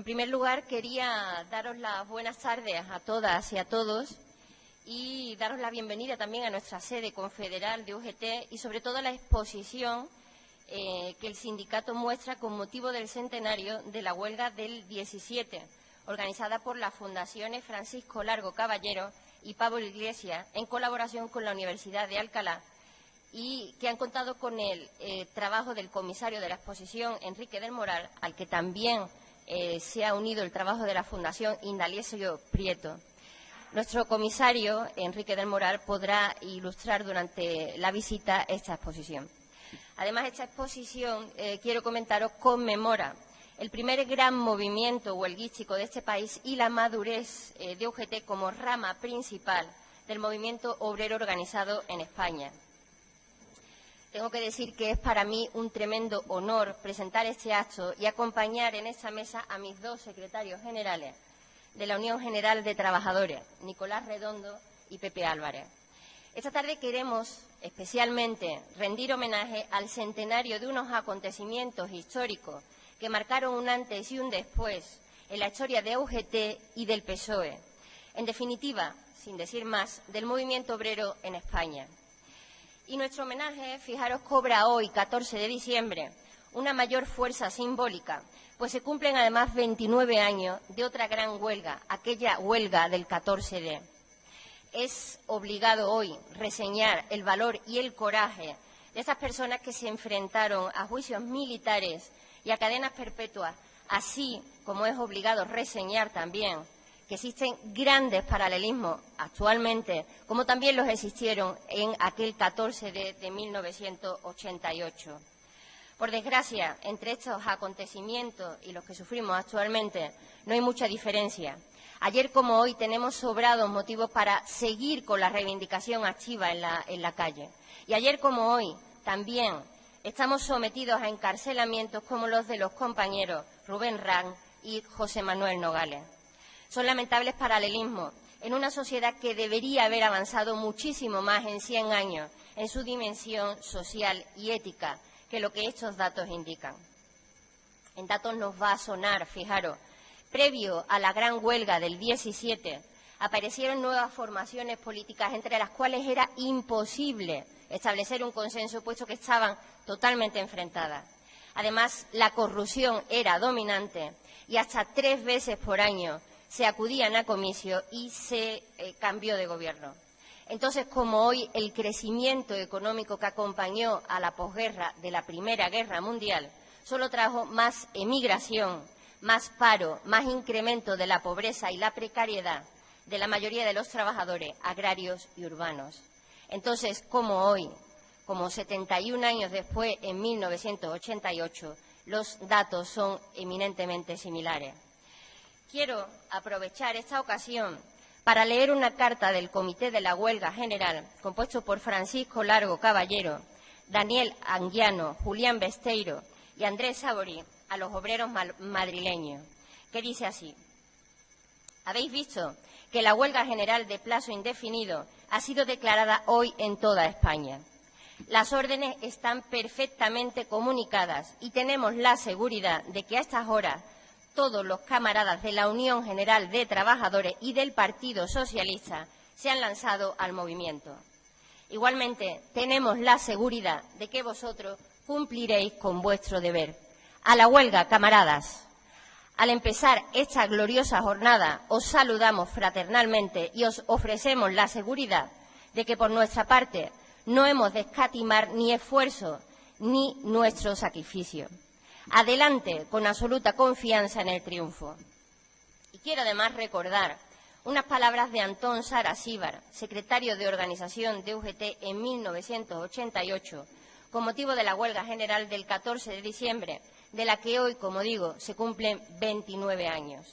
En primer lugar, quería daros las buenas tardes a todas y a todos y daros la bienvenida también a nuestra sede confederal de UGT y, sobre todo, a la exposición que el sindicato muestra con motivo del centenario de la huelga del 17, organizada por las fundaciones Francisco Largo Caballero y Pablo Iglesias, en colaboración con la Universidad de Alcalá, y que han contado con el trabajo del comisario de la exposición, Enrique del Moral, al que también se ha unido el trabajo de la Fundación Indalecio Prieto. Nuestro comisario, Enrique del Moral, podrá ilustrar durante la visita esta exposición. Además, esta exposición, quiero comentaros, conmemora el primer gran movimiento huelguístico de este país y la madurez de UGT como rama principal del movimiento obrero organizado en España. Tengo que decir que es para mí un tremendo honor presentar este acto y acompañar en esta mesa a mis dos secretarios generales de la Unión General de Trabajadores, Nicolás Redondo y Pepe Álvarez. Esta tarde queremos especialmente rendir homenaje al centenario de unos acontecimientos históricos que marcaron un antes y un después en la historia de UGT y del PSOE. En definitiva, sin decir más, del movimiento obrero en España. Y nuestro homenaje, fijaros, cobra hoy, 14 de diciembre, una mayor fuerza simbólica, pues se cumplen además 29 años de otra gran huelga, aquella huelga del 14D. Es obligado hoy reseñar el valor y el coraje de esas personas que se enfrentaron a juicios militares y a cadenas perpetuas, así como es obligado reseñar también que existen grandes paralelismos actualmente, como también los existieron en aquel 14 de 1988. Por desgracia, entre estos acontecimientos y los que sufrimos actualmente, no hay mucha diferencia. Ayer como hoy tenemos sobrados motivos para seguir con la reivindicación activa en la calle. Y ayer como hoy también estamos sometidos a encarcelamientos como los de los compañeros Rubén Rang y José Manuel Nogales. Son lamentables paralelismos en una sociedad que debería haber avanzado muchísimo más en 100 años en su dimensión social y ética que lo que estos datos indican. En datos nos va a sonar, fijaros, previo a la gran huelga del 17 aparecieron nuevas formaciones políticas entre las cuales era imposible establecer un consenso puesto que estaban totalmente enfrentadas. Además, la corrupción era dominante y hasta 3 veces por año se acudían a comicios y se cambió de gobierno. Entonces, como hoy, el crecimiento económico que acompañó a la posguerra de la Primera Guerra Mundial solo trajo más emigración, más paro, más incremento de la pobreza y la precariedad de la mayoría de los trabajadores agrarios y urbanos. Entonces, como hoy, como 71 años después, en 1988, los datos son eminentemente similares. Quiero aprovechar esta ocasión para leer una carta del Comité de la Huelga General, compuesto por Francisco Largo Caballero, Daniel Anguiano, Julián Besteiro y Andrés Saborí, a los obreros madrileños, que dice así: habéis visto que la huelga general de plazo indefinido ha sido declarada hoy en toda España. Las órdenes están perfectamente comunicadas y tenemos la seguridad de que a estas horas todos los camaradas de la Unión General de Trabajadores y del Partido Socialista se han lanzado al movimiento. Igualmente, tenemos la seguridad de que vosotros cumpliréis con vuestro deber. A la huelga, camaradas. Al empezar esta gloriosa jornada, os saludamos fraternalmente y os ofrecemos la seguridad de que por nuestra parte no hemos de escatimar ni esfuerzo ni nuestro sacrificio. Adelante con absoluta confianza en el triunfo. Y quiero además recordar unas palabras de Antón Sarasíbar, secretario de organización de UGT en 1988, con motivo de la huelga general del 14 de diciembre, de la que hoy, como digo, se cumplen 29 años.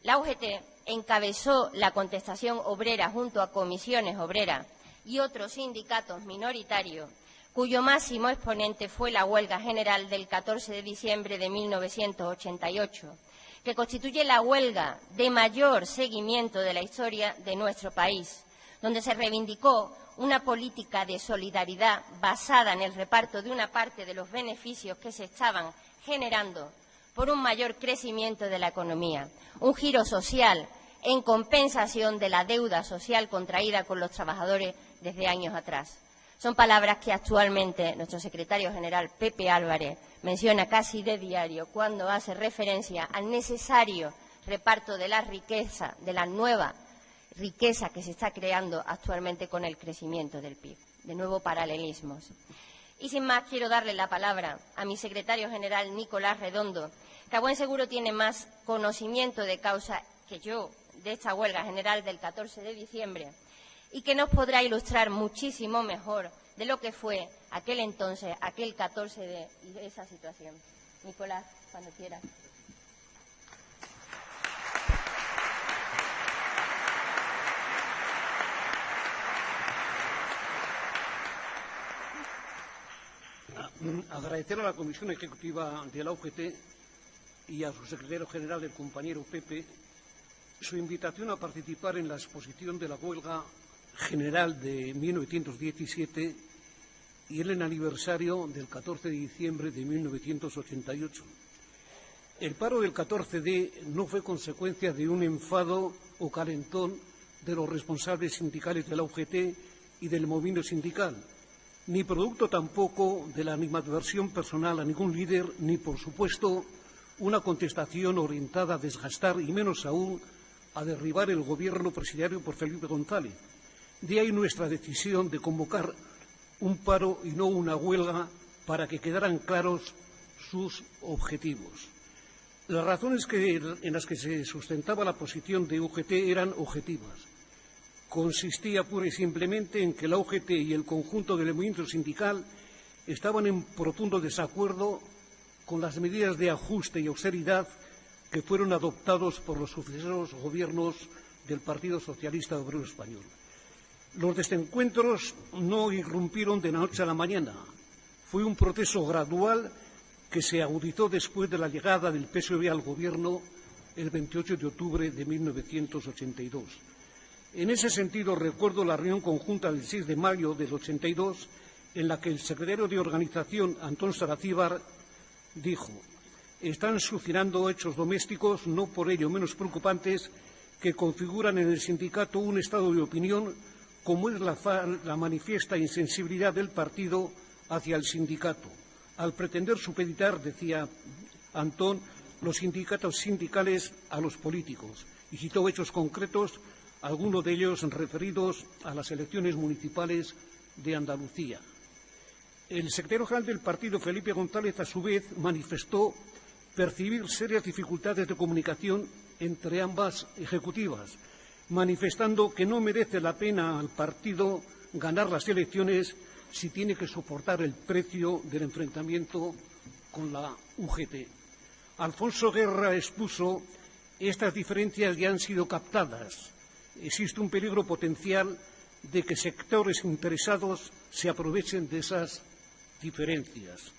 La UGT encabezó la contestación obrera junto a comisiones obreras y otros sindicatos minoritarios, cuyo máximo exponente fue la huelga general del 14 de diciembre de 1988, que constituye la huelga de mayor seguimiento de la historia de nuestro país, donde se reivindicó una política de solidaridad basada en el reparto de una parte de los beneficios que se estaban generando por un mayor crecimiento de la economía, un giro social en compensación de la deuda social contraída con los trabajadores desde años atrás. Son palabras que actualmente nuestro secretario general, Pepe Álvarez, menciona casi de diario cuando hace referencia al necesario reparto de la riqueza, de la nueva riqueza que se está creando actualmente con el crecimiento del PIB. De nuevo, paralelismos. Y sin más, quiero darle la palabra a mi secretario general, Nicolás Redondo, que a buen seguro tiene más conocimiento de causa que yo de esta huelga general del 14 de diciembre y que nos podrá ilustrar muchísimo mejor de lo que fue aquel entonces, aquel 14 de esa situación. Nicolás, cuando quieras. Agradecer a la Comisión Ejecutiva de la UGT y a su secretario general, el compañero Pepe, su invitación a participar en la exposición de la huelga general de 1917 y en el aniversario del 14 de diciembre de 1988. El paro del 14D no fue consecuencia de un enfado o calentón de los responsables sindicales de la UGT y del movimiento sindical, ni producto tampoco de la animadversión personal a ningún líder, ni, por supuesto, una contestación orientada a desgastar y, menos aún, a derribar el gobierno presidido por Felipe González. De ahí nuestra decisión de convocar un paro y no una huelga para que quedaran claros sus objetivos. Las razones en las que se sustentaba la posición de UGT eran objetivas. Consistía pura y simplemente en que la UGT y el conjunto del movimiento sindical estaban en profundo desacuerdo con las medidas de ajuste y austeridad que fueron adoptados por los sucesivos gobiernos del Partido Socialista Obrero Español. Los desencuentros no irrumpieron de la noche a la mañana. Fue un proceso gradual que se agudizó después de la llegada del PSOE al Gobierno el 28 de octubre de 1982. En ese sentido, recuerdo la reunión conjunta del 6 de mayo del 82, en la que el secretario de Organización, Antón Saracíbar, dijo: «Están sucediendo hechos domésticos, no por ello menos preocupantes, que configuran en el sindicato un estado de opinión, como es la manifiesta insensibilidad del partido hacia el sindicato, al pretender supeditar, decía Antón, los sindicatos sindicales a los políticos», y citó hechos concretos, algunos de ellos referidos a las elecciones municipales de Andalucía. El secretario general del partido, Felipe González, a su vez manifestó percibir serias dificultades de comunicación entre ambas ejecutivas, manifestando que no merece la pena al partido ganar las elecciones si tiene que soportar el precio del enfrentamiento con la UGT. Alfonso Guerra expuso: «Estas diferencias ya han sido captadas. Existe un peligro potencial de que sectores interesados se aprovechen de esas diferencias».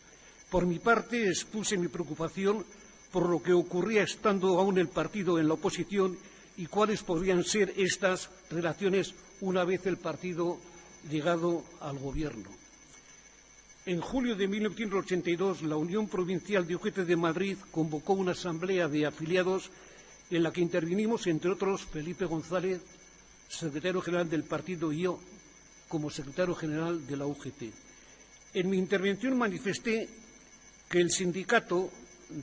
Por mi parte, expuse mi preocupación por lo que ocurría estando aún el partido en la oposición y cuáles podrían ser estas relaciones una vez el partido llegado al Gobierno. En julio de 1982, la Unión Provincial de UGT de Madrid convocó una asamblea de afiliados en la que intervinimos, entre otros, Felipe González, secretario general del partido, y yo, como secretario general de la UGT. En mi intervención manifesté que el sindicato,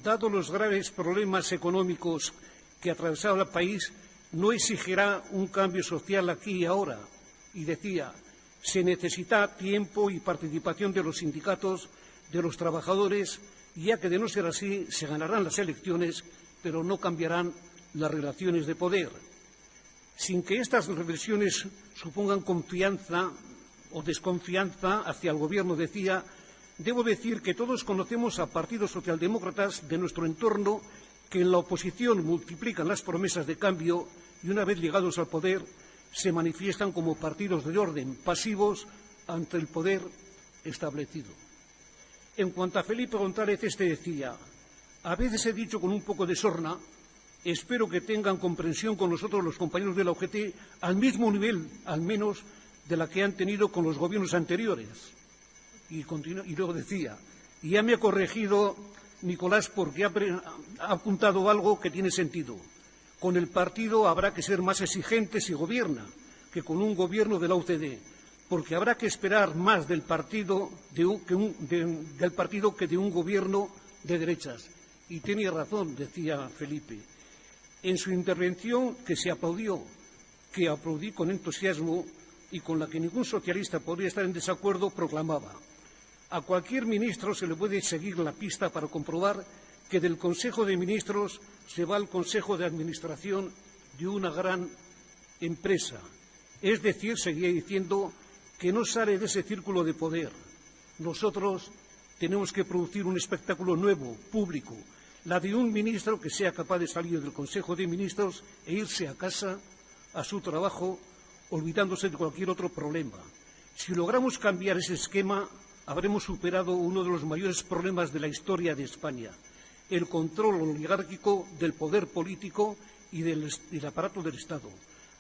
dado los graves problemas económicos que atravesaba el país, no exigirá un cambio social aquí y ahora. Y decía: se necesita tiempo y participación de los sindicatos, de los trabajadores, ya que de no ser así se ganarán las elecciones, pero no cambiarán las relaciones de poder. Sin que estas reflexiones supongan confianza o desconfianza hacia el Gobierno, decía, debo decir que todos conocemos a partidos socialdemócratas de nuestro entorno que en la oposición multiplican las promesas de cambio y, una vez llegados al poder, se manifiestan como partidos de orden, pasivos ante el poder establecido. En cuanto a Felipe González, decía: a veces he dicho con un poco de sorna, espero que tengan comprensión con nosotros los compañeros de la UGT al mismo nivel, al menos, de la que han tenido con los gobiernos anteriores. Y luego decía: y ya me ha corregido Nicolás, porque ha apuntado algo que tiene sentido. Con el partido habrá que ser más exigente si gobierna que con un gobierno de la UCD, porque habrá que esperar más del partido que de un gobierno de derechas. Y tiene razón, decía Felipe. En su intervención, que aplaudí con entusiasmo y con la que ningún socialista podría estar en desacuerdo, proclamaba: a cualquier ministro se le puede seguir la pista para comprobar que del Consejo de Ministros se va al Consejo de Administración de una gran empresa. Es decir, seguía diciendo, que no sale de ese círculo de poder. Nosotros tenemos que producir un espectáculo nuevo, público, la de un ministro que sea capaz de salir del Consejo de Ministros e irse a casa, a su trabajo, olvidándose de cualquier otro problema. Si logramos cambiar ese esquema, habremos superado uno de los mayores problemas de la historia de España, el control oligárquico del poder político y del aparato del Estado.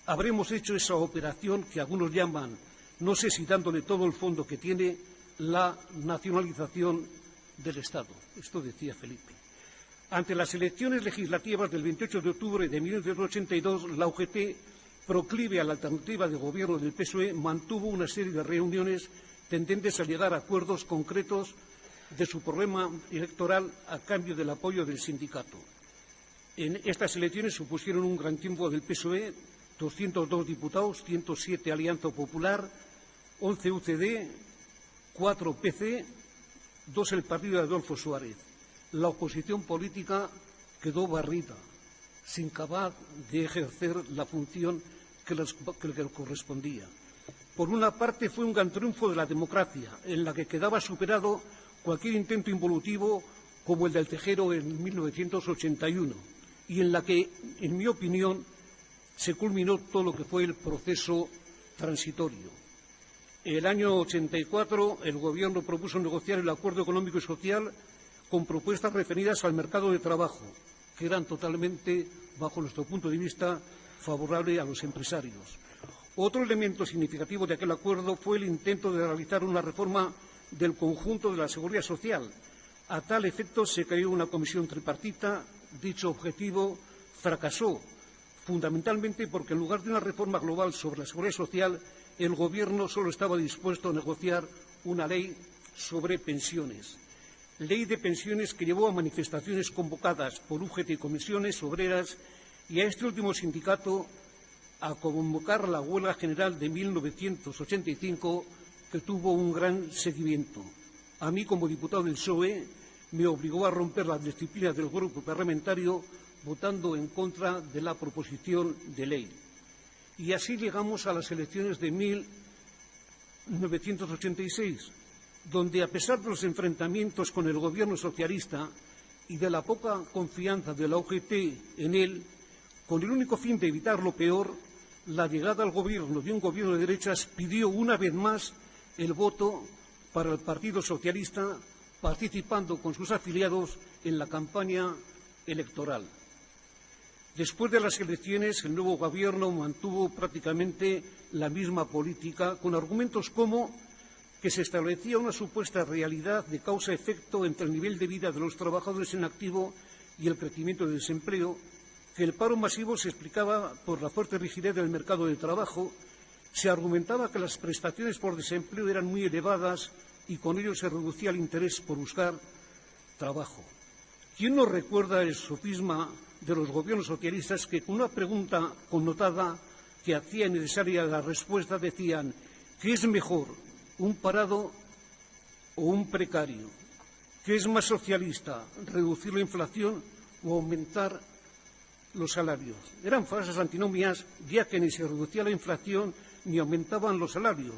Habremos hecho esa operación que algunos llaman, no sé si dándole todo el fondo que tiene, la nacionalización del Estado. Esto decía Felipe. Ante las elecciones legislativas del 28 de octubre de 1982, la UGT, proclive a la alternativa de gobierno del PSOE, mantuvo una serie de reuniones tendentes a llegar a acuerdos concretos de su programa electoral a cambio del apoyo del sindicato. En estas elecciones supusieron un gran triunfo del PSOE, 202 diputados, 107 Alianza Popular, 11 UCD, 4 PC, 2 el partido de Adolfo Suárez. La oposición política quedó barrida, sin capaz de ejercer la función que le correspondía. Por una parte, fue un gran triunfo de la democracia, en la que quedaba superado cualquier intento involutivo como el del Tejero en 1981, y en la que, en mi opinión, se culminó todo lo que fue el proceso transitorio. En el año 84, el Gobierno propuso negociar el acuerdo económico y social con propuestas referidas al mercado de trabajo, que eran totalmente, bajo nuestro punto de vista, favorables a los empresarios. Otro elemento significativo de aquel acuerdo fue el intento de realizar una reforma del conjunto de la seguridad social. A tal efecto se creó una comisión tripartita. Dicho objetivo fracasó, fundamentalmente porque en lugar de una reforma global sobre la seguridad social, el Gobierno solo estaba dispuesto a negociar una ley sobre pensiones. Ley de pensiones que llevó a manifestaciones convocadas por UGT y comisiones obreras y a este último sindicato a convocar la huelga general de 1985, que tuvo un gran seguimiento. A mí, como diputado del PSOE, me obligó a romper la disciplina del grupo parlamentario votando en contra de la proposición de ley. Y así llegamos a las elecciones de 1986, donde, a pesar de los enfrentamientos con el Gobierno socialista y de la poca confianza de la UGT en él, con el único fin de evitar lo peor, la llegada al Gobierno de un Gobierno de derechas pidió una vez más el voto para el Partido Socialista, participando con sus afiliados en la campaña electoral. Después de las elecciones, el nuevo Gobierno mantuvo prácticamente la misma política, con argumentos como que se establecía una supuesta realidad de causa-efecto entre el nivel de vida de los trabajadores en activo y el crecimiento del desempleo, que el paro masivo se explicaba por la fuerte rigidez del mercado de trabajo, se argumentaba que las prestaciones por desempleo eran muy elevadas y con ello se reducía el interés por buscar trabajo. ¿Quién no recuerda el sofisma de los gobiernos socialistas que, con una pregunta connotada que hacía necesaria la respuesta, decían: ¿qué es mejor, un parado o un precario? ¿Qué es más socialista, reducir la inflación o aumentar los salarios? Eran falsas antinomias, ya que ni se reducía la inflación ni aumentaban los salarios.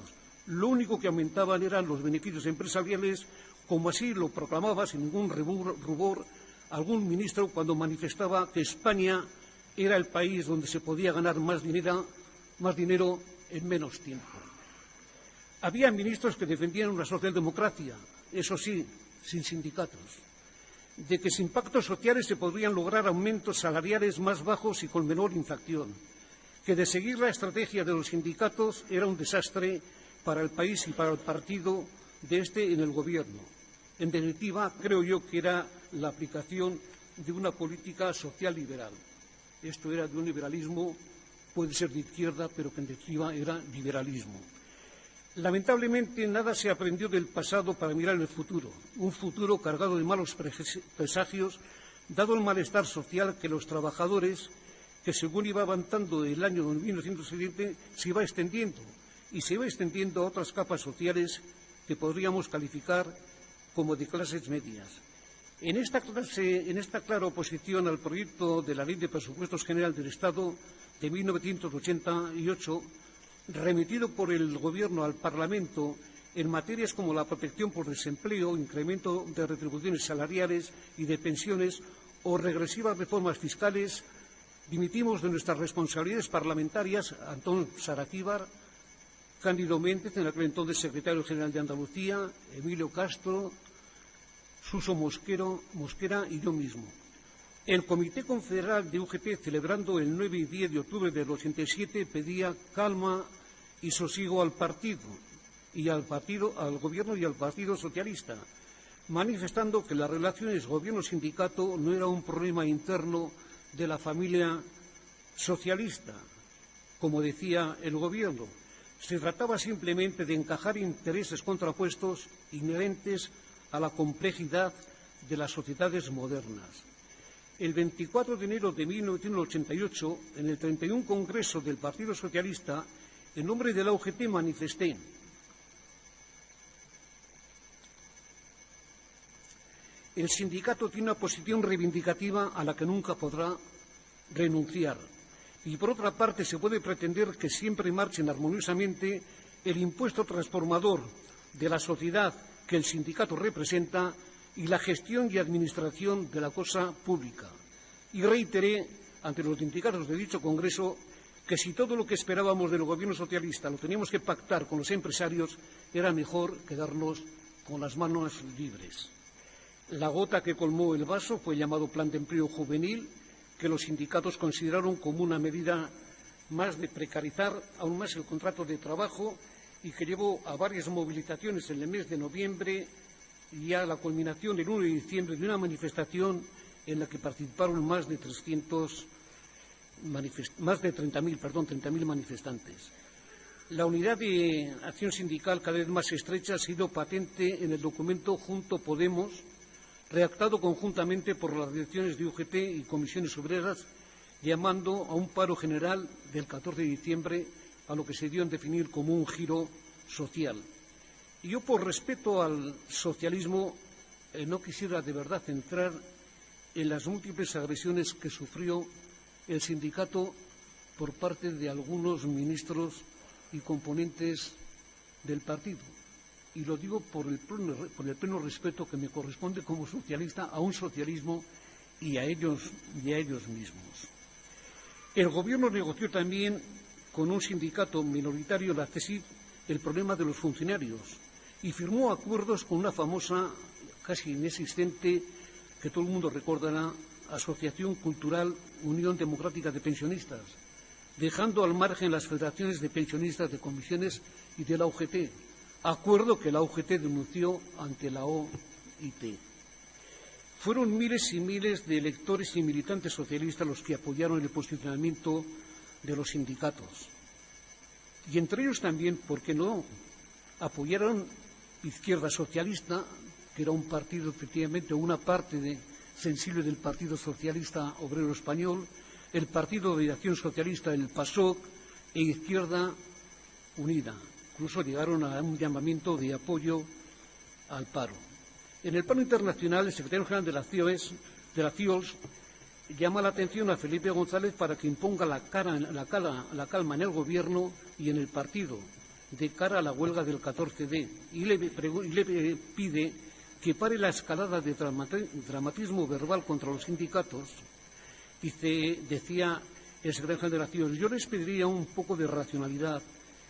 Lo único que aumentaban eran los beneficios empresariales, como así lo proclamaba sin ningún rubor algún ministro cuando manifestaba que España era el país donde se podía ganar más dinero en menos tiempo. Había ministros que defendían una socialdemocracia, eso sí, sin sindicatos, de que sin pactos sociales se podrían lograr aumentos salariales más bajos y con menor inflación, que de seguir la estrategia de los sindicatos era un desastre para el país y para el partido de este en el Gobierno. En definitiva, creo yo que era la aplicación de una política social liberal. Esto era de un liberalismo, puede ser de izquierda, pero que en definitiva era liberalismo. Lamentablemente, nada se aprendió del pasado para mirar el futuro, un futuro cargado de malos presagios, dado el malestar social que los trabajadores, que según iba avanzando el año 1970, se iba extendiendo, y se iba extendiendo a otras capas sociales que podríamos calificar como de clases medias. En esta clara oposición al proyecto de la Ley de Presupuestos General del Estado de 1988, remitido por el Gobierno al Parlamento en materias como la protección por desempleo, incremento de retribuciones salariales y de pensiones o regresivas reformas fiscales, dimitimos de nuestras responsabilidades parlamentarias Antón Saraquíbar, Cándido Méndez, en aquel entonces secretario general de Andalucía, Emilio Castro, Suso Mosquera y yo mismo. El Comité Confederal de UGT, celebrando el 9 y 10 de octubre del 87, pedía calma y sosiego al partido, al Gobierno y al Partido Socialista, manifestando que las relaciones Gobierno-sindicato no era un problema interno de la familia socialista, como decía el Gobierno. Se trataba simplemente de encajar intereses contrapuestos inherentes a la complejidad de las sociedades modernas. El 24 de enero de 1988, en el 31 Congreso del Partido Socialista, en nombre de la UGT manifesté: el sindicato tiene una posición reivindicativa a la que nunca podrá renunciar. Y, por otra parte, se puede pretender que siempre marchen armoniosamente el impuesto transformador de la sociedad que el sindicato representa y la gestión y administración de la cosa pública. Y reiteré ante los sindicatos de dicho Congreso que si todo lo que esperábamos del Gobierno socialista lo teníamos que pactar con los empresarios, era mejor quedarnos con las manos libres. La gota que colmó el vaso fue el llamado Plan de Empleo Juvenil, que los sindicatos consideraron como una medida más de precarizar aún más el contrato de trabajo y que llevó a varias movilizaciones en el mes de noviembre y a la culminación el 1 de diciembre de una manifestación en la que participaron más de 30.000 manifestantes. La unidad de acción sindical cada vez más estrecha ha sido patente en el documento Junto Podemos, redactado conjuntamente por las direcciones de UGT y comisiones obreras, llamando a un paro general del 14 de diciembre, a lo que se dio en definir como un giro social. Y yo, por respeto al socialismo, no quisiera de verdad entrar en las múltiples agresiones que sufrió el sindicato por parte de algunos ministros y componentes del partido. Y lo digo por el pleno respeto que me corresponde como socialista a un socialismo y a ellos mismos. El Gobierno negoció también con un sindicato minoritario, la CESIF, el problema de los funcionarios y firmó acuerdos con una famosa, casi inexistente, que todo el mundo recordará, Asociación Cultural Unión Democrática de Pensionistas, dejando al margen las federaciones de pensionistas de comisiones y de la UGT, acuerdo que la UGT denunció ante la OIT. Fueron miles y miles de electores y militantes socialistas los que apoyaron el posicionamiento de los sindicatos. Y entre ellos también, ¿por qué no?, apoyaron Izquierda Socialista, que era un partido, efectivamente, una parte sensible del Partido Socialista Obrero Español, el Partido de Acción Socialista, el PASOK, e Izquierda Unida. Incluso llegaron a un llamamiento de apoyo al paro. En el plano internacional, el secretario general de la CIOLS llama la atención a Felipe González para que imponga la calma en el Gobierno y en el partido de cara a la huelga del 14D y le pide que pare la escalada de dramatismo verbal contra los sindicatos. Decía el secretario general de la CIOLS: yo les pediría un poco de racionalidad,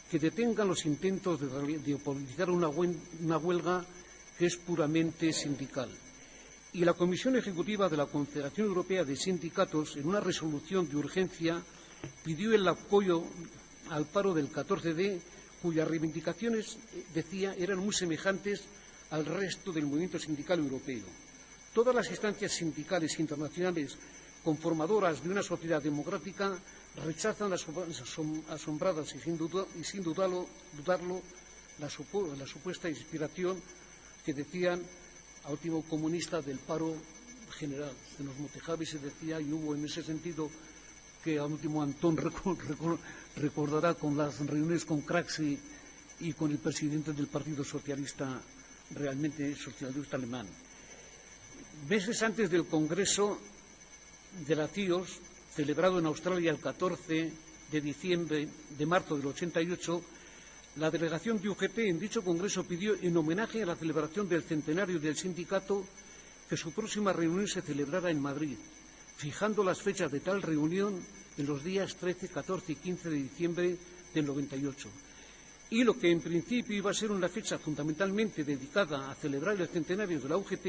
que detengan los intentos de politizar una huelga que es puramente sindical. Y la Comisión Ejecutiva de la Confederación Europea de Sindicatos, en una resolución de urgencia, pidió el apoyo al paro del 14D, cuyas reivindicaciones, decía, eran muy semejantes al resto del movimiento sindical europeo. Todas las instancias sindicales internacionales conformadoras de una sociedad democrática rechazan asombradas y sin dudarlo la supuesta inspiración que decían a último comunista del paro general. Se nos motejaba y se decía, y hubo en ese sentido que a último Antón recordará con las reuniones con Craxi y con el presidente del Partido Socialista, realmente socialista alemán. Meses antes del Congreso de la CIOS, celebrado en Australia el 14 de marzo del 88, la delegación de UGT en dicho congreso pidió, en homenaje a la celebración del centenario del sindicato, que su próxima reunión se celebrara en Madrid, fijando las fechas de tal reunión en los días 13, 14 y 15 de diciembre del 98. Y lo que en principio iba a ser una fecha fundamentalmente dedicada a celebrar el centenario de la UGT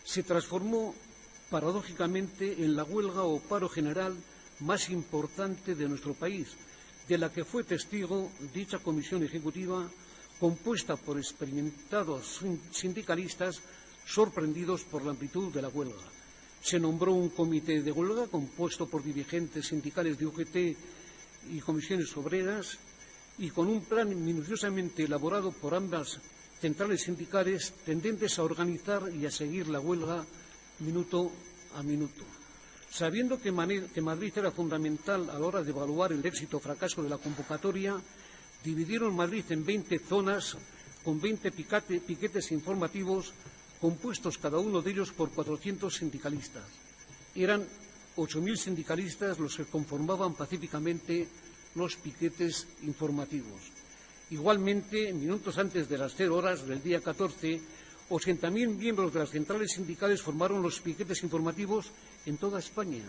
se transformó paradójicamente en la huelga o paro general más importante de nuestro país, de la que fue testigo dicha comisión ejecutiva compuesta por experimentados sindicalistas sorprendidos por la amplitud de la huelga. Se nombró un comité de huelga compuesto por dirigentes sindicales de UGT y comisiones obreras y con un plan minuciosamente elaborado por ambas centrales sindicales tendentes a organizar y a seguir la huelga minuto a minuto. Sabiendo que Madrid era fundamental a la hora de evaluar el éxito o fracaso de la convocatoria, dividieron Madrid en 20 zonas con 20 piquetes informativos compuestos cada uno de ellos por 400 sindicalistas. Eran 8.000 sindicalistas los que conformaban pacíficamente los piquetes informativos. Igualmente, minutos antes de las 0 horas del día 14, 80.000 miembros de las centrales sindicales formaron los piquetes informativos en toda España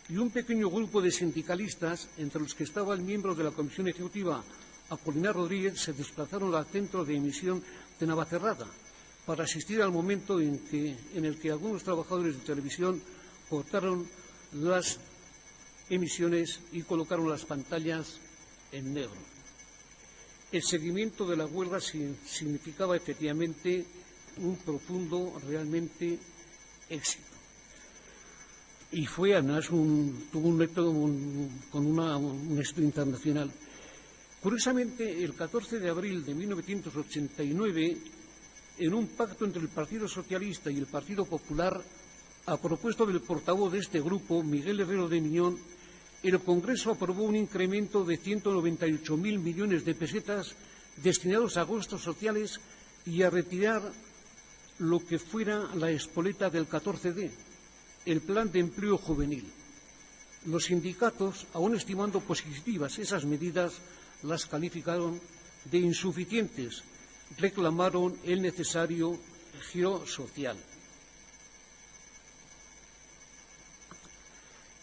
y un pequeño grupo de sindicalistas, entre los que estaba el miembro de la Comisión Ejecutiva, Apolinar Rodríguez, se desplazaron al centro de emisión de Navacerrada para asistir al momento en el que algunos trabajadores de televisión cortaron las emisiones y colocaron las pantallas en negro. El seguimiento de la huelga significaba efectivamente un profundo, realmente, éxito. Y fue, además, tuvo un método con un éxito internacional. Curiosamente, el 14 de abril de 1989, en un pacto entre el Partido Socialista y el Partido Popular, a propuesta del portavoz de este grupo, Miguel Herrero de Miñón, el Congreso aprobó un incremento de 198.000 millones de pesetas destinados a gastos sociales y a retirar lo que fuera la espoleta del 14D, el Plan de Empleo Juvenil. Los sindicatos, aun estimando positivas esas medidas, las calificaron de insuficientes, reclamaron el necesario giro social.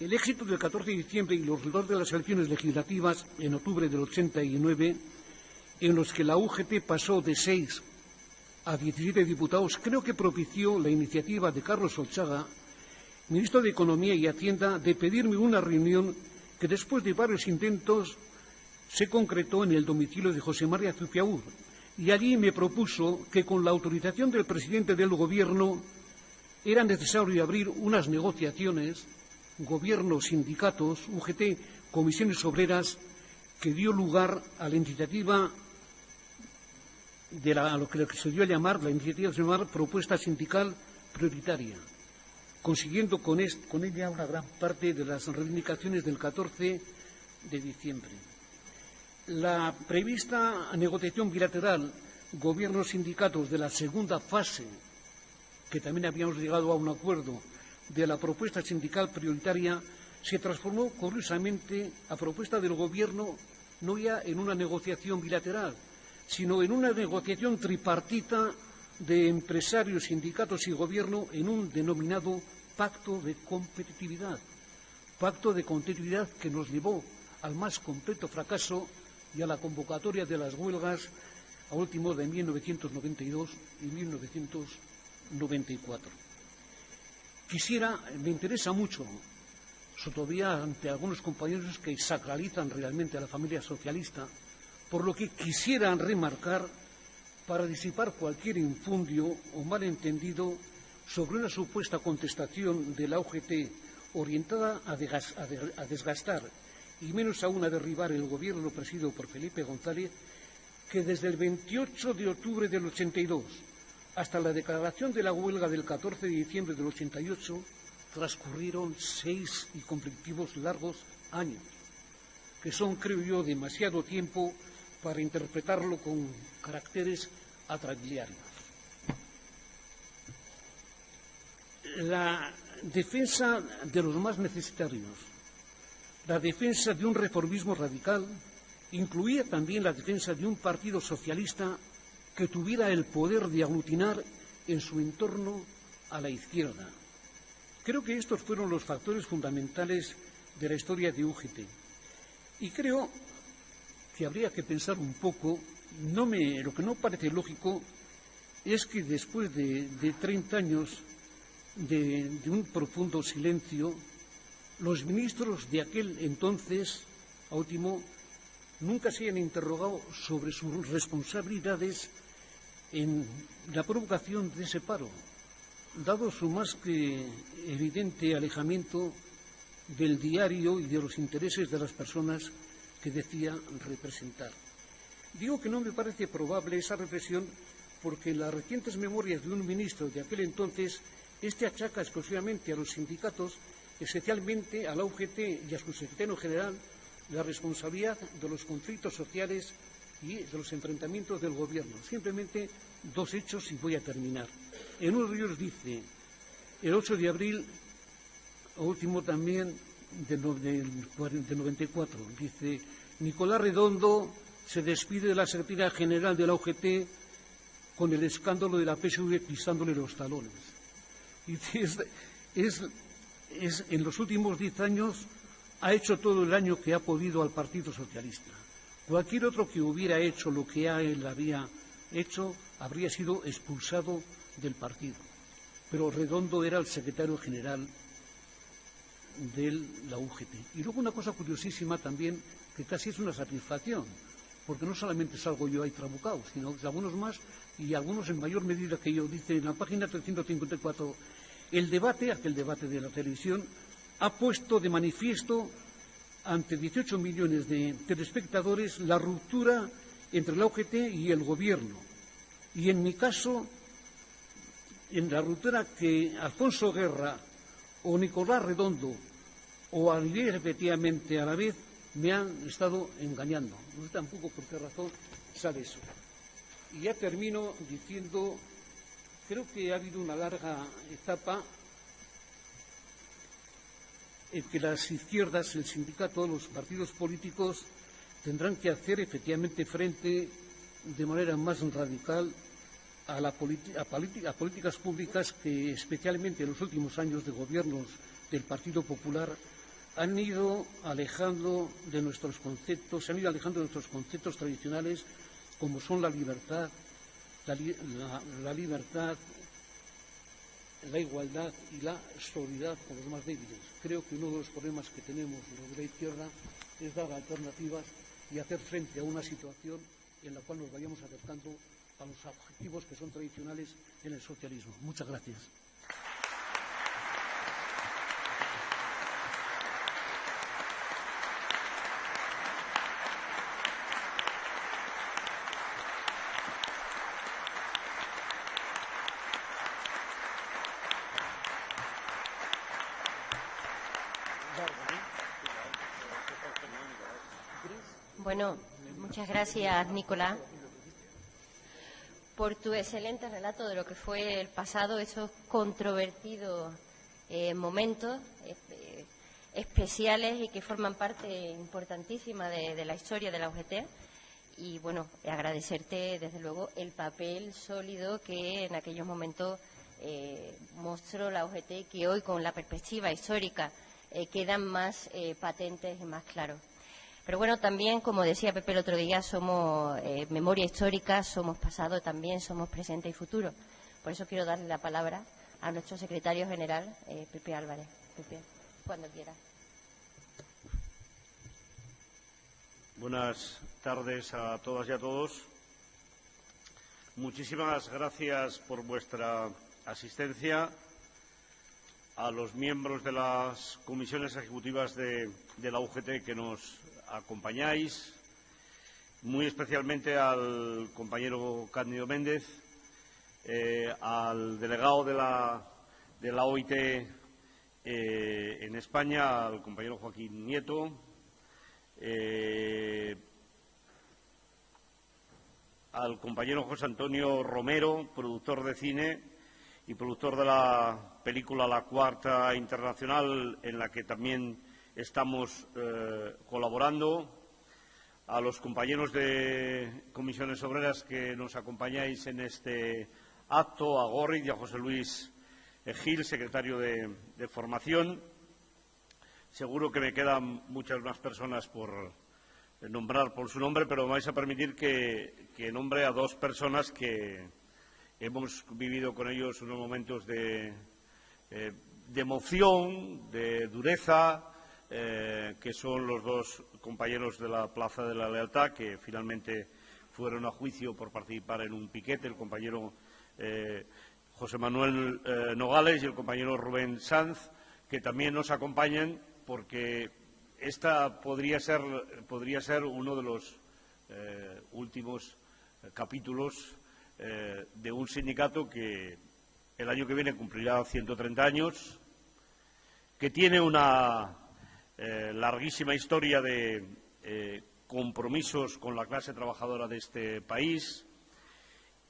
El éxito del 14 de diciembre y los resultados de las elecciones legislativas en octubre del 89, en los que la UGT pasó de 6 a 17 diputados, creo que propició la iniciativa de Carlos Solchaga, ministro de Economía y Hacienda, de pedirme una reunión que después de varios intentos se concretó en el domicilio de José María Zupiaur, y allí me propuso que con la autorización del presidente del Gobierno era necesario abrir unas negociaciones, Gobierno, sindicatos, UGT, comisiones obreras, que dio lugar a la iniciativa de lo que se dio a llamar la iniciativa de llamar propuesta sindical prioritaria, consiguiendo con ella una gran parte de las reivindicaciones del 14 de diciembre. La prevista negociación bilateral Gobierno-sindicatos de la segunda fase, que también habíamos llegado a un acuerdo de la propuesta sindical prioritaria, se transformó curiosamente a propuesta del Gobierno no ya en una negociación bilateral, sino en una negociación tripartita de empresarios, sindicatos y Gobierno en un denominado pacto de competitividad que nos llevó al más completo fracaso y a la convocatoria de las huelgas a último de 1992 y 1994. Me interesa mucho, todavía ante algunos compañeros que sacralizan realmente a la familia socialista, por lo que quisieran remarcar, para disipar cualquier infundio o malentendido sobre una supuesta contestación de la UGT orientada a desgastar y menos aún a derribar el gobierno presidido por Felipe González, que desde el 28 de octubre del 82 hasta la declaración de la huelga del 14 de diciembre del 88 transcurrieron 6 y conflictivos largos años, que son, creo yo, demasiado tiempo para interpretarlo con caracteres atrabiliarios. La defensa de los más necesitados, la defensa de un reformismo radical, incluía también la defensa de un partido socialista que tuviera el poder de aglutinar en su entorno a la izquierda. Creo que estos fueron los factores fundamentales de la historia de UGT. Y creo que habría que pensar un poco, lo que no parece lógico es que después de 30 años de un profundo silencio, los ministros de aquel entonces, a último, nunca se hayan interrogado sobre sus responsabilidades en la provocación de ese paro, dado su más que evidente alejamiento del diario y de los intereses de las personas que decía representar. Digo que no me parece probable esa reflexión porque en las recientes memorias de un ministro de aquel entonces, este achaca exclusivamente a los sindicatos, especialmente a la UGT y a su secretario general, la responsabilidad de los conflictos sociales y de los enfrentamientos del Gobierno. Simplemente 2 hechos y voy a terminar. En uno de ellos dice, el 8 de abril, último también del 94, dice, Nicolás Redondo se despide de la Secretaría General de la UGT con el escándalo de la PSV pisándole los talones. Y en los últimos 10 años ha hecho todo el daño que ha podido al Partido Socialista. Cualquier otro que hubiera hecho lo que él había hecho habría sido expulsado del partido. Pero Redondo era el secretario general de la UGT. Y luego una cosa curiosísima también, que casi es una satisfacción, porque no solamente salgo yo ahí trabucado, sino que algunos más y algunos en mayor medida que yo. Dice en la página 354, aquel debate de la televisión, ha puesto de manifiesto ante 18 millones de telespectadores la ruptura entre la UGT y el Gobierno. Y en mi caso, en la ruptura que Alfonso Guerra o Nicolás Redondo o Olivier efectivamente a la vez me han estado engañando. No sé tampoco por qué razón sale eso. Y ya termino diciendo, creo que ha habido una larga etapa en que las izquierdas, el sindicato, los partidos políticos tendrán que hacer efectivamente frente de manera más radical a políticas públicas que, especialmente en los últimos años de gobiernos del Partido Popular, han ido alejando de nuestros conceptos, tradicionales, como son la libertad, la igualdad y la solidaridad con los más débiles. Creo que uno de los problemas que tenemos los de la izquierda es dar alternativas y hacer frente a una situación en la cual nos vayamos acercando a los objetivos que son tradicionales en el socialismo. Muchas gracias. Bueno, muchas gracias, Nicolás, por tu excelente relato de lo que fue el pasado, esos controvertidos momentos especiales y que forman parte importantísima de la historia de la UGT. Y, bueno, agradecerte, desde luego, el papel sólido que en aquellos momentos mostró la UGT, que hoy, con la perspectiva histórica, quedan más patentes y más claros. Pero bueno, también, como decía Pepe el otro día, somos memoria histórica, somos pasado también, somos presente y futuro. Por eso quiero darle la palabra a nuestro secretario general, Pepe Álvarez. Pepe, cuando quiera. Buenas tardes a todas y a todos. Muchísimas gracias por vuestra asistencia, a los miembros de las comisiones ejecutivas de la UGT que nos acompañáis, muy especialmente al compañero Cándido Méndez, al delegado de la OIT en España, al compañero Joaquín Nieto, al compañero José Antonio Romero, productor de cine y productor de la película La Cuarta Internacional, en la que también estamos colaborando, a los compañeros de Comisiones Obreras que nos acompañáis en este acto, a Gorri y a José Luis Gil, secretario de Formación. Seguro que me quedan muchas más personas por nombrar por su nombre, pero me vais a permitir que nombre a dos personas que hemos vivido con ellos unos momentos de emoción, de dureza, que son los dos compañeros de la Plaza de la Lealtad, que finalmente fueron a juicio por participar en un piquete, el compañero José Manuel Nogales y el compañero Rubén Sanz, que también nos acompañan, porque esta podría ser uno de los últimos capítulos de un sindicato que el año que viene cumplirá 130 años, que tiene una larguísima historia de compromisos con la clase trabajadora de este país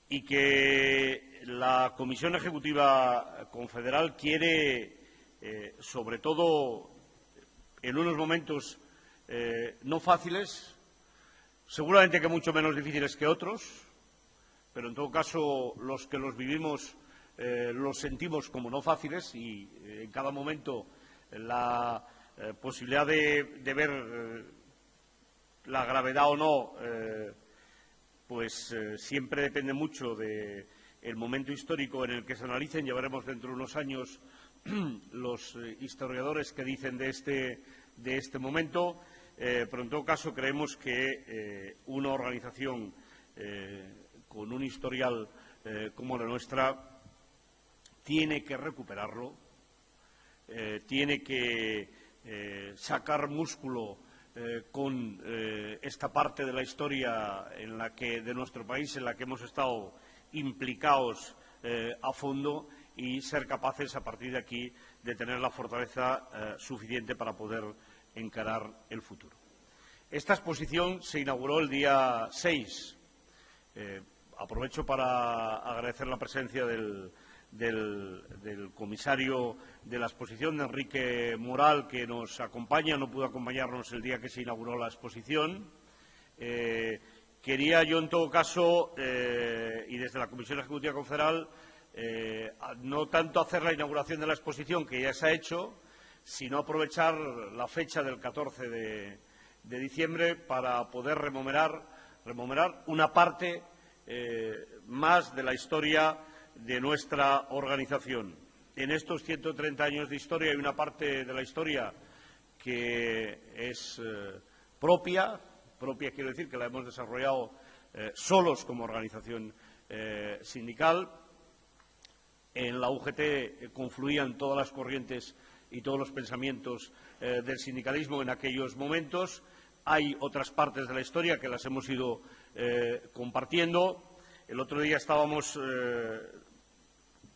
y que la Comisión Ejecutiva Confederal quiere, sobre todo en unos momentos no fáciles, seguramente que mucho menos difíciles que otros, pero en todo caso los que los vivimos los sentimos como no fáciles y en cada momento la posibilidad de ver la gravedad o no, pues siempre depende mucho del momento histórico en el que se analicen. Ya veremos dentro de unos años los historiadores que dicen de este momento, pero en todo caso creemos que una organización con un historial como la nuestra tiene que recuperarlo, tiene que sacar músculo con esta parte de la historia de nuestro país en la que hemos estado implicados a fondo y ser capaces a partir de aquí de tener la fortaleza suficiente para poder encarar el futuro. Esta exposición se inauguró el día 6. Aprovecho para agradecer la presencia del comisario de la exposición, de Enrique Moral, que nos acompaña. No pudo acompañarnos el día que se inauguró la exposición. Quería yo, en todo caso, y desde la Comisión Ejecutiva Confederal, no tanto hacer la inauguración de la exposición, que ya se ha hecho, sino aprovechar la fecha del 14 de diciembre para poder rememorar una parte más de la historia de nuestra organización. En estos 130 años de historia hay una parte de la historia que es propia quiero decir que la hemos desarrollado solos como organización sindical. En la UGT confluían todas las corrientes y todos los pensamientos del sindicalismo en aquellos momentos. Hay otras partes de la historia que las hemos ido compartiendo. El otro día estábamos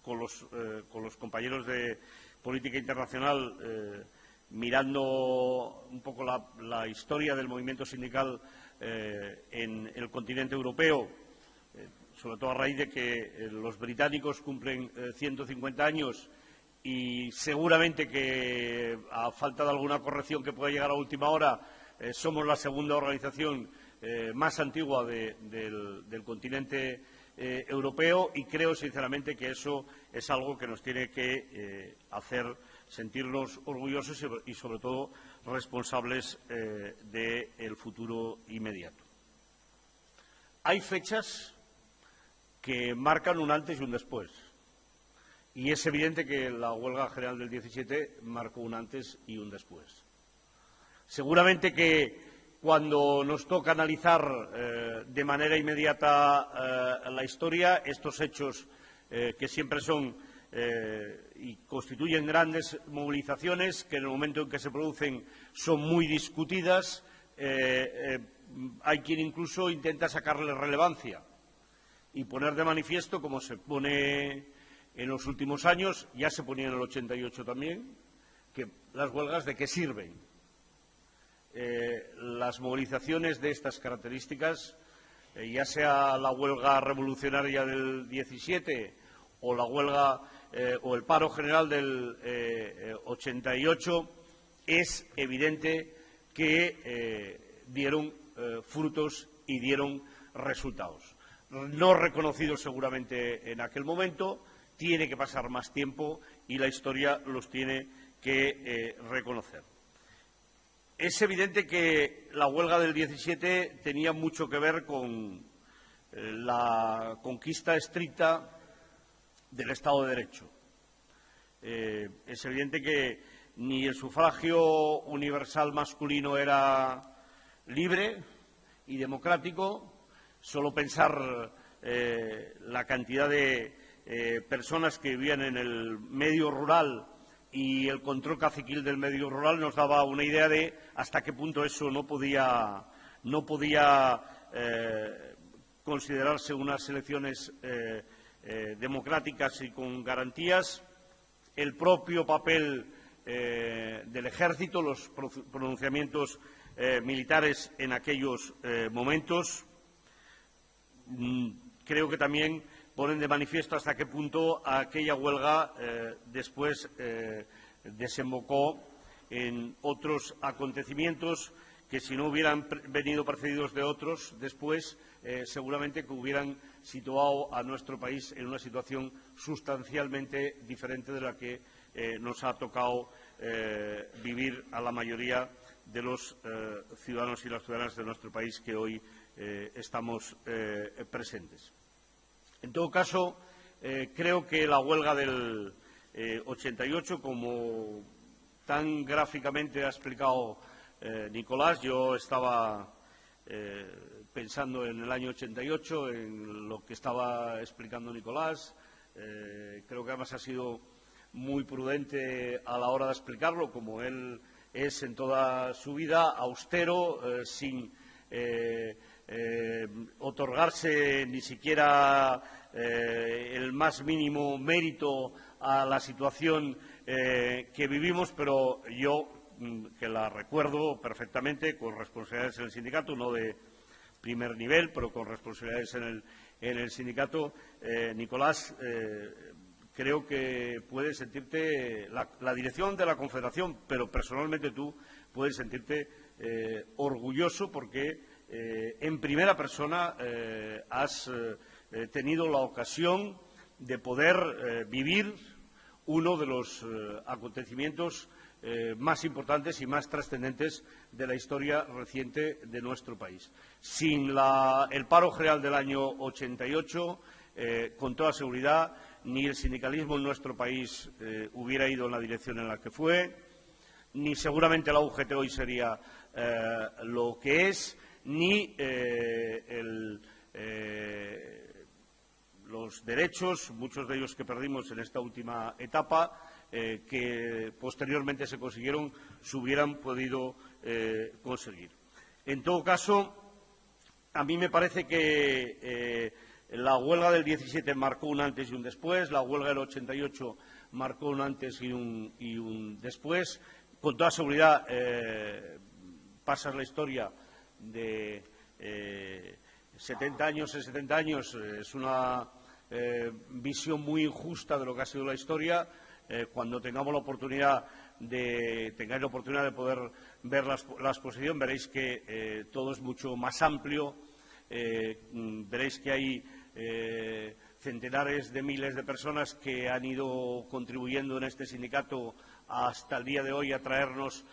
con los compañeros de Política Internacional mirando un poco la historia del movimiento sindical en el continente europeo, sobre todo a raíz de que los británicos cumplen 150 años y seguramente que, a falta de alguna corrección que pueda llegar a última hora, somos la segunda organización más antigua del continente europeo, y creo sinceramente que eso es algo que nos tiene que hacer sentirnos orgullosos y sobre todo responsables del futuro inmediato. Hay fechas que marcan un antes y un después, y es evidente que la huelga general del 17 marcó un antes y un después. Seguramente que cuando nos toca analizar de manera inmediata la historia, estos hechos que siempre son y constituyen grandes movilizaciones que en el momento en que se producen son muy discutidas. Hay quien incluso intenta sacarle relevancia y poner de manifiesto, como se pone en los últimos años, ya se ponía en el 88 también, que las huelgas de qué sirven. Las movilizaciones de estas características, ya sea la huelga revolucionaria del 17 o la huelga o el paro general del 88, es evidente que dieron frutos y dieron resultados. No reconocidos seguramente en aquel momento, tiene que pasar más tiempo y la historia los tiene que reconocer. Es evidente que la huelga del 17 tenía mucho que ver con la conquista estricta del Estado de Derecho. Es evidente que ni el sufragio universal masculino era libre y democrático. Solo pensar la cantidad de personas que vivían en el medio rural y el control caciquil del medio rural nos daba una idea de hasta qué punto eso no podía considerarse unas elecciones democráticas y con garantías. El propio papel del ejército, los pronunciamientos militares en aquellos momentos, creo que también ponen de manifiesto hasta qué punto aquella huelga después desembocó en otros acontecimientos que, si no hubieran venido precedidos de otros después, seguramente que hubieran situado a nuestro país en una situación sustancialmente diferente de la que nos ha tocado vivir a la mayoría de los ciudadanos y las ciudadanas de nuestro país que hoy estamos presentes. En todo caso, creo que la huelga del 88, como tan gráficamente ha explicado Nicolás, yo estaba pensando en el año 88, en lo que estaba explicando Nicolás. Creo que además ha sido muy prudente a la hora de explicarlo, como él es en toda su vida, austero, sin otorgarse ni siquiera el más mínimo mérito a la situación que vivimos, pero yo, que la recuerdo perfectamente, con responsabilidades en el sindicato, no de primer nivel, pero con responsabilidades en el sindicato, Nicolás, creo que puedes sentirte, la dirección de la Confederación, pero personalmente tú puedes sentirte orgulloso porque en primera persona has tenido la ocasión de poder vivir uno de los acontecimientos más importantes y más trascendentes de la historia reciente de nuestro país. Sin el paro general del año 88, con toda seguridad, ni el sindicalismo en nuestro país hubiera ido en la dirección en la que fue, ni seguramente la UGT hoy sería lo que es, ni los derechos, muchos de ellos que perdimos en esta última etapa, que posteriormente se consiguieron, se hubieran podido conseguir. En todo caso, a mí me parece que la huelga del 17 marcó un antes y un después, la huelga del 88 marcó un antes y un después. Con toda seguridad, pasas la historia de 70 años en 70 años, es una visión muy injusta de lo que ha sido la historia. Cuando tengamos la oportunidad tengáis la oportunidad de poder ver la exposición, veréis que todo es mucho más amplio, veréis que hay centenares de miles de personas que han ido contribuyendo en este sindicato hasta el día de hoy a traernos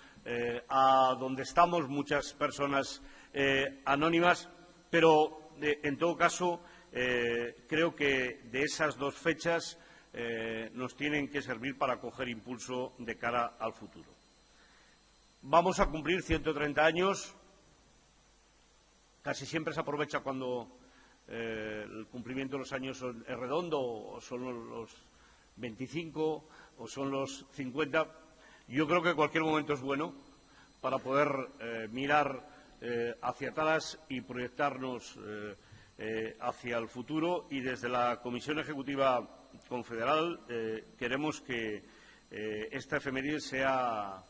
a donde estamos, muchas personas anónimas, pero en todo caso creo que de esas dos fechas nos tienen que servir para coger impulso de cara al futuro. Vamos a cumplir 130 años. Casi siempre se aprovecha cuando el cumplimiento de los años es redondo o son 25 o son los 50. Yo creo que cualquier momento es bueno para poder mirar hacia atrás y proyectarnos hacia el futuro, y desde la Comisión Ejecutiva Confederal queremos que esta efeméride sea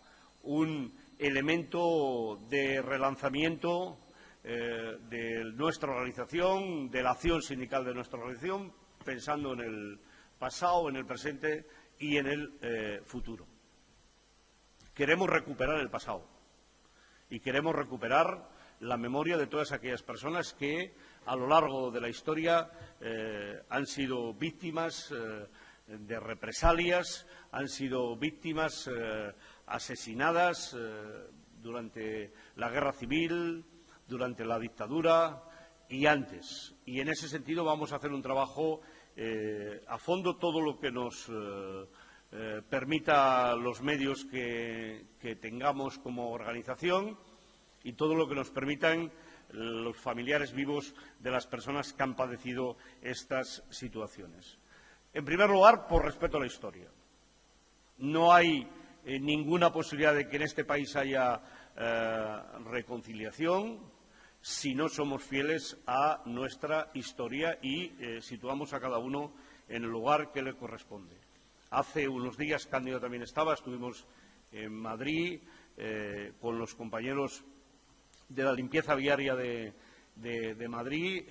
un elemento de relanzamiento de nuestra organización, de la acción sindical de nuestra organización, pensando en el pasado, en el presente y en el futuro. Queremos recuperar el pasado y queremos recuperar la memoria de todas aquellas personas que a lo largo de la historia han sido víctimas de represalias, han sido víctimas asesinadas durante la guerra civil, durante la dictadura y antes. Y en ese sentido vamos a hacer un trabajo a fondo, todo lo que nos permita los medios que tengamos como organización y todo lo que nos permitan los familiares vivos de las personas que han padecido estas situaciones. En primer lugar, por respeto a la historia. No hay ninguna posibilidad de que en este país haya reconciliación si no somos fieles a nuestra historia y situamos a cada uno en el lugar que le corresponde. Hace unos días, Cándido también estuvimos en Madrid con los compañeros de la limpieza viaria de Madrid,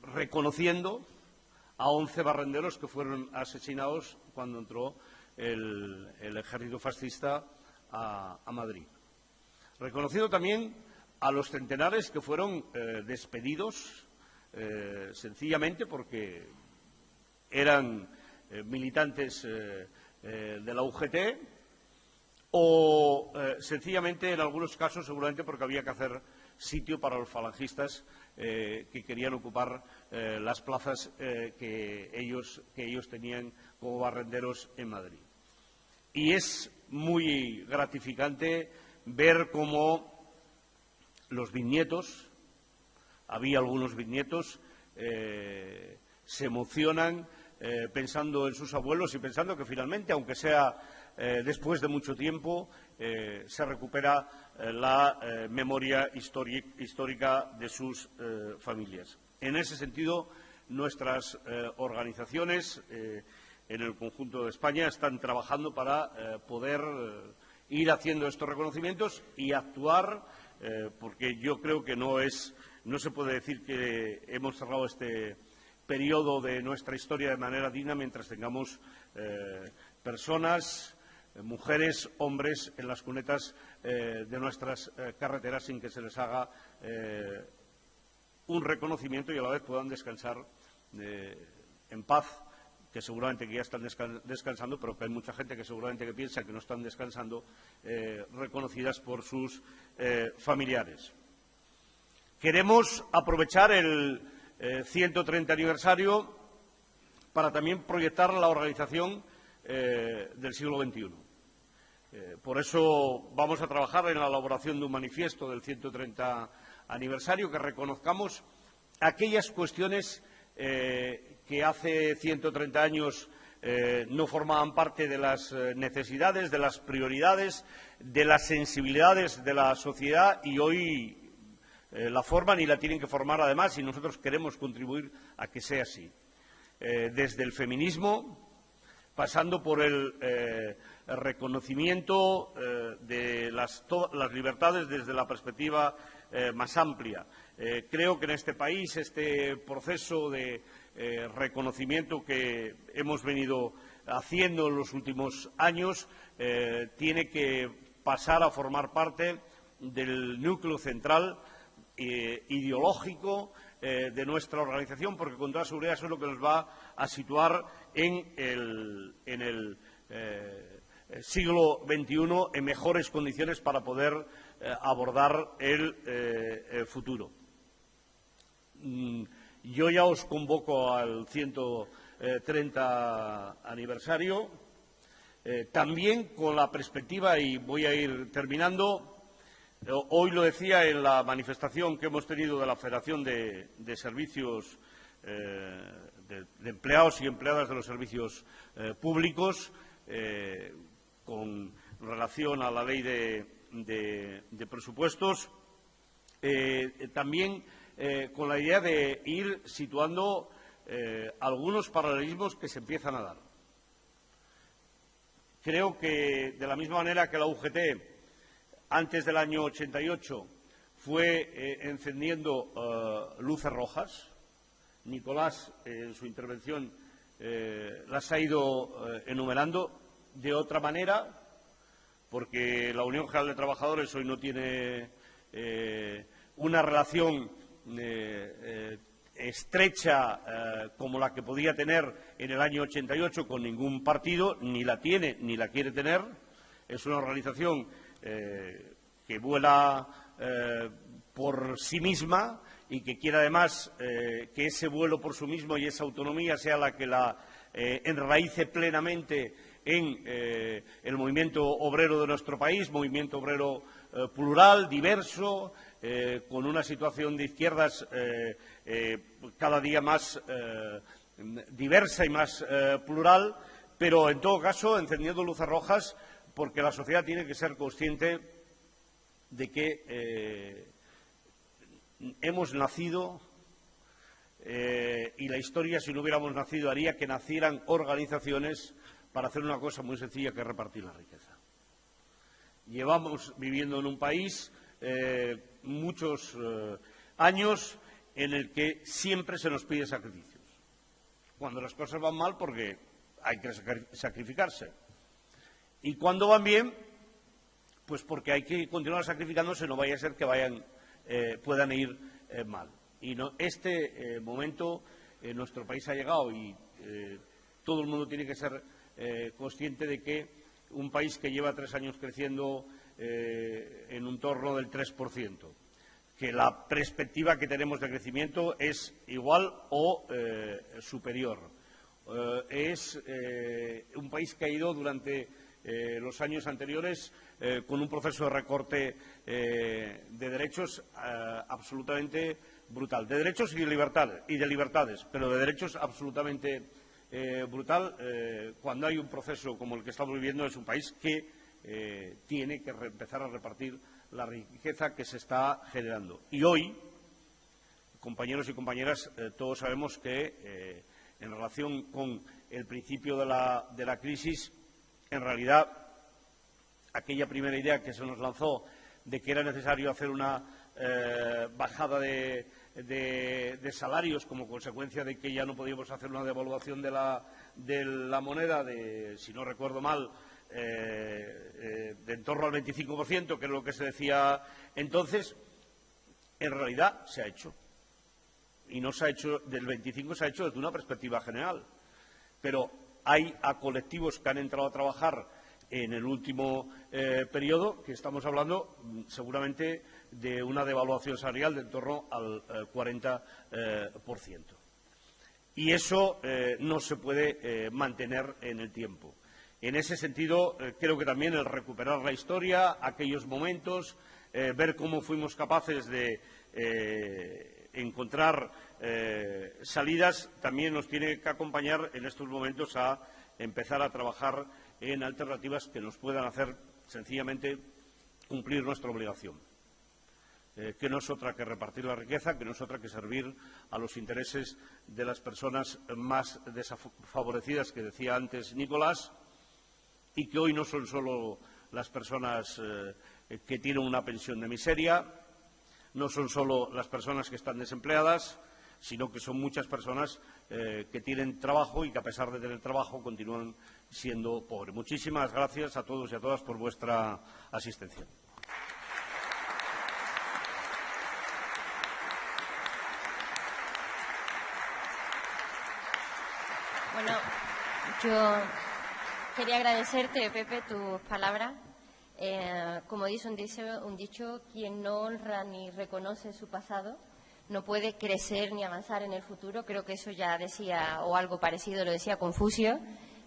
reconociendo a 11 barrenderos que fueron asesinados cuando entró el ejército fascista a Madrid. Reconociendo también a los centenares que fueron despedidos sencillamente porque eran militantes de la UGT o sencillamente, en algunos casos, seguramente porque había que hacer sitio para los falangistas que querían ocupar las plazas que ellos tenían como barrenderos en Madrid. Y es muy gratificante ver cómo los bisnietos, había algunos bisnietos, se emocionan pensando en sus abuelos y pensando que finalmente, aunque sea después de mucho tiempo, se recupera la memoria histórica de sus familias. En ese sentido, nuestras organizaciones en el conjunto de España están trabajando para poder ir haciendo estos reconocimientos y actuar, porque yo creo que no se puede decir que hemos cerrado este periodo de nuestra historia de manera digna mientras tengamos personas, mujeres, hombres en las cunetas de nuestras carreteras sin que se les haga un reconocimiento y a la vez puedan descansar en paz, que seguramente que ya están descansando, pero que hay mucha gente que seguramente que piensa que no están descansando, reconocidas por sus familiares. Queremos aprovechar el 130 aniversario para también proyectar la organización del siglo XXI. Por eso vamos a trabajar en la elaboración de un manifiesto del 130 aniversario que reconozcamos aquellas cuestiones que hace 130 años no formaban parte de las necesidades, de las prioridades, de las sensibilidades de la sociedad y hoy la forman y la tienen que formar además y nosotros queremos contribuir a que sea así. Desde el feminismo, pasando por el reconocimiento de las libertades desde la perspectiva más amplia. Creo que en este país este proceso de reconocimiento que hemos venido haciendo en los últimos años tiene que pasar a formar parte del núcleo central ideológico de nuestra organización, porque con toda seguridad eso es lo que nos va a situar en el siglo XXI en mejores condiciones para poder abordar el futuro. Yo ya os convoco al 130 aniversario, también con la perspectiva, y voy a ir terminando. Hoy lo decía en la manifestación que hemos tenido de la Federación de Servicios de empleados y empleadas de los servicios públicos con relación a la ley de presupuestos, también con la idea de ir situando algunos paralelismos que se empiezan a dar. Creo que, de la misma manera que la UGT, antes del año 88, fue encendiendo luces rojas, Nicolás, en su intervención, las ha ido enumerando de otra manera, porque la Unión General de Trabajadores hoy no tiene una relación estrecha como la que podía tener en el año 88 con ningún partido, ni la tiene ni la quiere tener. Es una organización que vuela por sí misma y que quiere además que ese vuelo por sí mismo y esa autonomía sea la que la enraíce plenamente en el movimiento obrero de nuestro país, movimiento obrero plural, diverso, con una situación de izquierdas cada día más diversa y más plural, pero en todo caso encendiendo luces rojas, porque la sociedad tiene que ser consciente de que hemos nacido y la historia, si no hubiéramos nacido, haría que nacieran organizaciones para hacer una cosa muy sencilla, que es repartir la riqueza. Llevamos viviendo en un país muchos años en el que siempre se nos pide sacrificios. Cuando las cosas van mal, porque hay que sacrificarse. Y cuando van bien, pues porque hay que continuar sacrificándose, no vaya a ser que puedan ir mal. Y este momento en nuestro país ha llegado y todo el mundo tiene que ser consciente de que un país que lleva 3 años creciendo en un torno del 3%, que la perspectiva que tenemos de crecimiento es igual o superior. Es un país que ha ido durante los años anteriores con un proceso de recorte de derechos absolutamente brutal, de derechos y de libertades, pero de derechos absolutamente brutal. Cuando hay un proceso como el que estamos viviendo, es un país que tiene que empezar a repartir la riqueza que se está generando. Y hoy, compañeros y compañeras, todos sabemos que en relación con el principio de la crisis, en realidad, aquella primera idea que se nos lanzó de que era necesario hacer una bajada de salarios como consecuencia de que ya no podíamos hacer una devaluación de la moneda, si no recuerdo mal, de en torno al 25%, que es lo que se decía entonces, en realidad se ha hecho. Y no se ha hecho del 25%, se ha hecho desde una perspectiva general. Pero hay a colectivos que han entrado a trabajar en el último periodo, que estamos hablando seguramente de una devaluación salarial de en torno al 40%. Y eso no se puede mantener en el tiempo. En ese sentido, creo que también el recuperar la historia, aquellos momentos, ver cómo fuimos capaces de encontrar salidas, también nos tiene que acompañar en estos momentos a empezar a trabajar en alternativas que nos puedan hacer sencillamente cumplir nuestra obligación, que no es otra que repartir la riqueza, que no es otra que servir a los intereses de las personas más desfavorecidas, que decía antes Nicolás, y que hoy no son solo las personas que tienen una pensión de miseria, no son solo las personas que están desempleadas, sino que son muchas personas que tienen trabajo y que, a pesar de tener trabajo, continúan siendo pobres. Muchísimas gracias a todos y a todas por vuestra asistencia. Bueno, yo quería agradecerte, Pepe, tus palabras. Como dice un dicho, quien no honra ni reconoce su pasado no puede crecer ni avanzar en el futuro. Creo que eso ya decía, o algo parecido lo decía Confucio,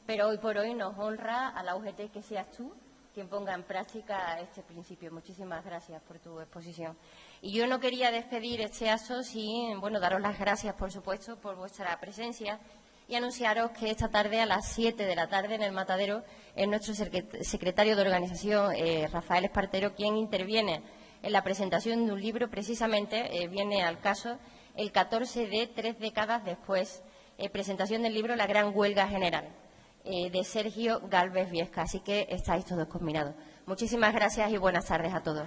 pero hoy por hoy nos honra a la UGT que seas tú, quien ponga en práctica este principio. Muchísimas gracias por tu exposición. Y yo no quería despedir este acto sin, daros las gracias, por supuesto, por vuestra presencia y anunciaros que esta tarde, a las 7 de la tarde, en el Matadero, es nuestro secretario de organización, Rafael Espartero, quien interviene en la presentación de un libro, precisamente, viene al caso, el 14 de 3 décadas después, presentación del libro La Gran Huelga General, de Sergio Gálvez Viesca. Así que estáis todos conminados. Muchísimas gracias y buenas tardes a todos.